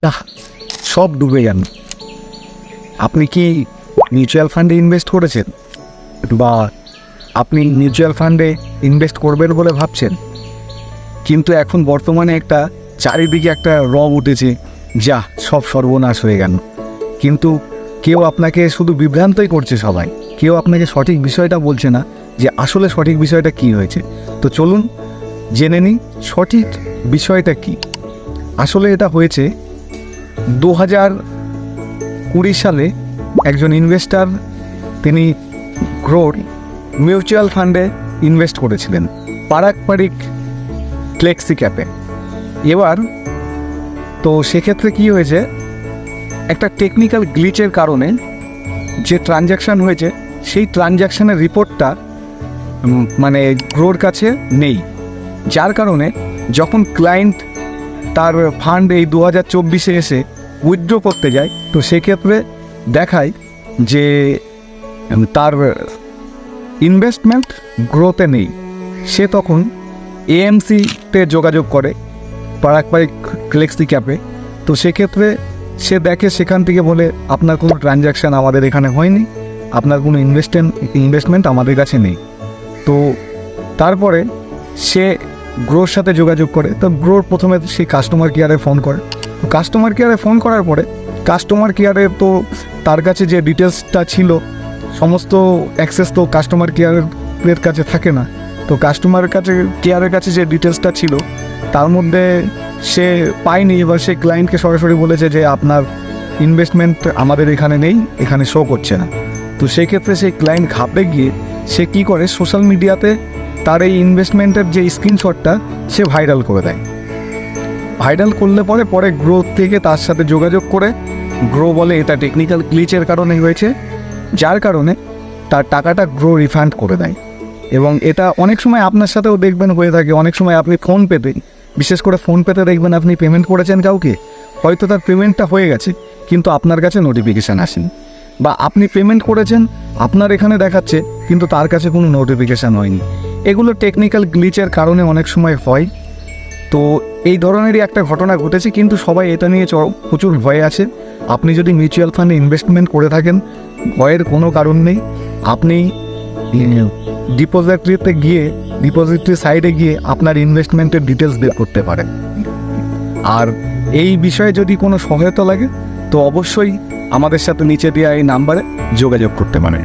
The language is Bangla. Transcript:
আহ, সব ডুবে যান। আপনি কি মিউচুয়াল ফান্ডে ইনভেস্ট করেছেন, বা আপনি মিউচুয়াল ফান্ডে ইনভেস্ট করবেন বলে ভাবছেন, কিন্তু এখন বর্তমানে একটা চারিদিকে একটা রব উঠেছে, যা সব সর্বনাশ হয়ে গেল। কিন্তু কেউ আপনাকে শুধু বিভ্রান্তই করছে, সবাই কেউ আপনাকে সঠিক বিষয়টা বলছে না যে আসলে সঠিক বিষয়টা কি হয়েছে। তো চলুন জেনে নিই সঠিক বিষয়টা কি। আসলে এটা হয়েছে 2020 সালে একজন ইনভেস্টার, তিনি গ্রোর মিউচুয়াল ফান্ডে ইনভেস্ট করেছিলেন পারাকপারিক ফ্লেক্সি ক্যাপে। এবার তো সেক্ষেত্রে কি হয়েছে, একটা টেকনিক্যাল গ্লিচের কারণে যে ট্রানজ্যাকশান হয়েছে সেই ট্রানজ্যাকশানের রিপোর্টটা মানে গ্রোর কাছে নেই, যার কারণে যখন ক্লায়েন্ট তার ফান্ড এই 2024 এসে উইথড্র করতে যায়, তো সেক্ষেত্রে দেখায় যে তার ইনভেস্টমেন্ট গ্রোতে নেই। সে তখন এএমসিতে যোগাযোগ করে, পারাকপারিক ফ্লেক্সি ক্যাপে। তো সেক্ষেত্রে সে দেখে, সেখান থেকে বলে আপনার কোনো ট্রানজ্যাকশান আমাদের এখানে হয়নি, আপনার কোনো ইনভেস্টমেন্ট আমাদের কাছে নেই। তো তারপরে সে গ্রোর সাথে যোগাযোগ করে। তো গ্রোর প্রথমে সেই কাস্টমার কেয়ারে ফোন করে। কাস্টমার কেয়ারে ফোন করার পরে কাস্টমার কেয়ারে তো তার কাছে যে ডিটেলসটা ছিল, সমস্ত অ্যাক্সেস তো কাস্টমার কেয়ারের কাছে থাকে না। তো কাস্টমার কেয়ারের কাছে যে ডিটেলসটা ছিল তার মধ্যে সে পায়নি। এবার সে ক্লায়েন্টকে সরাসরি বলেছে যে আপনার ইনভেস্টমেন্ট আমাদের এখানে নেই, এখানে শো করছে না। তো সেক্ষেত্রে সেই ক্লায়েন্ট ঘাবড়ে গিয়ে সে কী করে, সোশ্যাল মিডিয়াতে তার এই ইনভেস্টমেন্টের যে স্ক্রিনশটটা সে ভাইরাল করে দেয়। ভাইরাল করলে পরে গ্রো থেকে তার সাথে যোগাযোগ করে গ্রো বলে এটা টেকনিক্যাল গ্লিচের কারণে হয়েছে, যার কারণে তার টাকাটা গ্রো রিফান্ড করে দেয়। এবং এটা অনেক সময় আপনার সাথেও দেখবেন হয়ে থাকে। অনেক সময় আপনি ফোনপেতে, বিশেষ করে ফোনপেতে দেখবেন আপনি পেমেন্ট করেছেন কাউকে, হয়তো তার পেমেন্টটা হয়ে গেছে কিন্তু আপনার কাছে নোটিফিকেশান আসেনি, বা আপনি পেমেন্ট করেছেন আপনার এখানে দেখাচ্ছে কিন্তু তার কাছে কোনো নোটিফিকেশান হয়নি। এগুলো টেকনিক্যাল গ্লিচের কারণে অনেক সময় হয়। তো এই ধরনেরই একটা ঘটনা ঘটেছে, কিন্তু সবাই এটা নিয়ে প্রচুর ভয়ে আছে। আপনি যদি মিউচুয়াল ফান্ডে ইনভেস্টমেন্ট করে থাকেন, ভয়ের কোনো কারণ নেই। আপনি ডিপোজিটরি সাইডে গিয়ে আপনার ইনভেস্টমেন্টের ডিটেলস বের করতে পারেন। আর এই বিষয়ে যদি কোনো সহায়তা লাগে তো অবশ্যই আমাদের সাথে নিচে দেওয়া এই নাম্বারে যোগাযোগ করতে পারেন।